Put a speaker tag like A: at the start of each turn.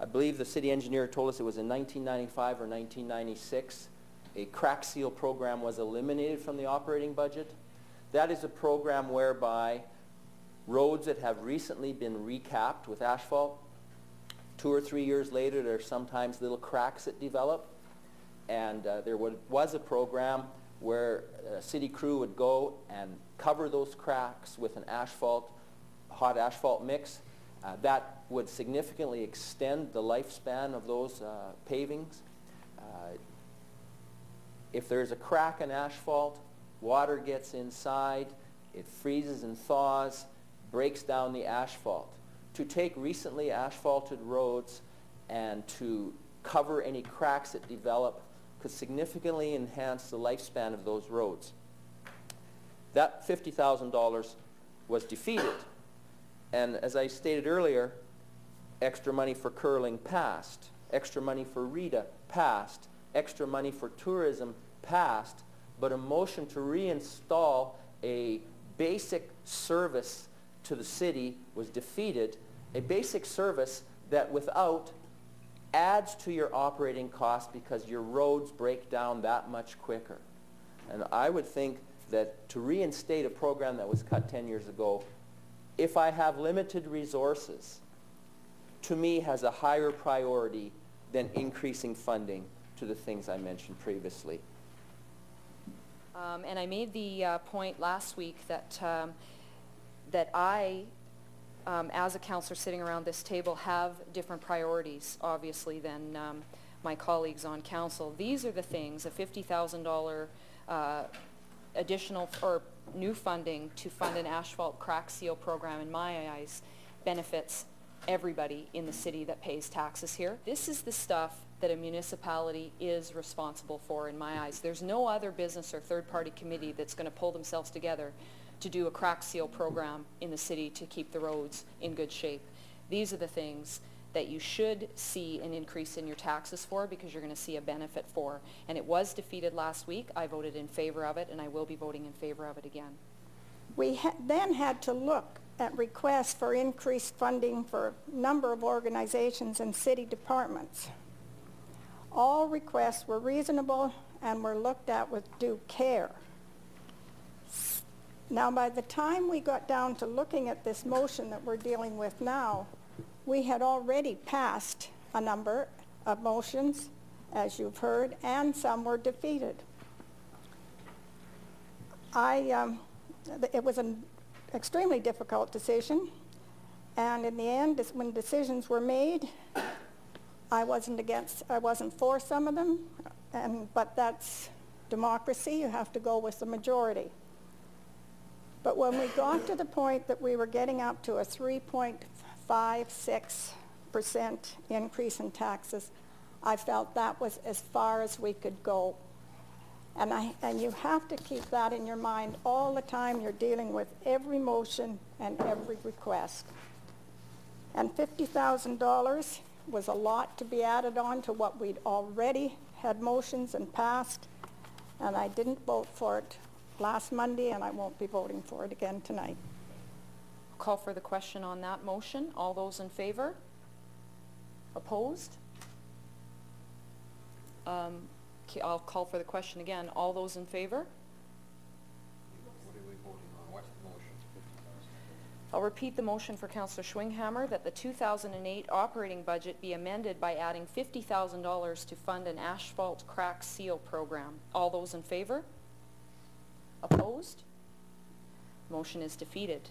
A: I believe the city engineer told us it was in 1995 or 1996, a crack seal program was eliminated from the operating budget. That is a program whereby roads that have recently been recapped with asphalt, 2 or 3 years later, there are sometimes little cracks that develop. And there was a program where a city crew would go and cover those cracks with an asphalt, hot asphalt mix. That would significantly extend the lifespan of those pavings. If there's a crack in asphalt, water gets inside, it freezes and thaws, breaks down the asphalt. To take recently asphalted roads and to cover any cracks that develop could significantly enhance the lifespan of those roads. That $50,000 was defeated. And as I stated earlier, extra money for curling passed, extra money for RETA passed, extra money for tourism passed, but a motion to reinstall a basic service to the city was defeated, a basic service that without adds to your operating costs because your roads break down that much quicker. And I would think that to reinstate a program that was cut 10 years ago, if I have limited resources, to me has a higher priority than increasing funding to the things I mentioned previously.
B: And I made the point last week that, that I, as a councillor sitting around this table, have different priorities, obviously, than my colleagues on council. These are the things, a $50,000 additional or new funding to fund an asphalt crack seal program, in my eyes, benefits everybody in the city that pays taxes here. This is the stuff that a municipality is responsible for, in my eyes. There's no other business or third-party committee that's going to pull themselves together to do a crack seal program in the city to keep the roads in good shape. These are the things that you should see an increase in your taxes for, because you're going to see a benefit for. And it was defeated last week. I voted in favor of it, and I will be voting in favor of it again.
C: We then had to look at requests for increased funding for a number of organizations and city departments. All requests were reasonable and were looked at with due care. Now, by the time we got down to looking at this motion that we're dealing with now, we had already passed a number of motions, as you've heard, and some were defeated. It was an extremely difficult decision, and in the end, when decisions were made, I wasn't for some of them, but that's democracy. You have to go with the majority. But when we got to the point that we were getting up to a 3.56% increase in taxes, I felt that was as far as we could go. And you have to keep that in your mind all the time you're dealing with every motion and every request. And $50,000 was a lot to be added on to what we'd already had motions and passed, and I didn't vote for it last Monday, and I won't be voting for it again tonight.
B: Call for the question on that motion. All those in favor? Opposed? I'll call for the question again. All those in favor?
D: What are we voting on? What's the motion?
B: I'll repeat the motion for Councillor Schwinghammer that the 2008 operating budget be amended by adding $50,000 to fund an asphalt crack seal program. All those in favor? Opposed? Motion is defeated.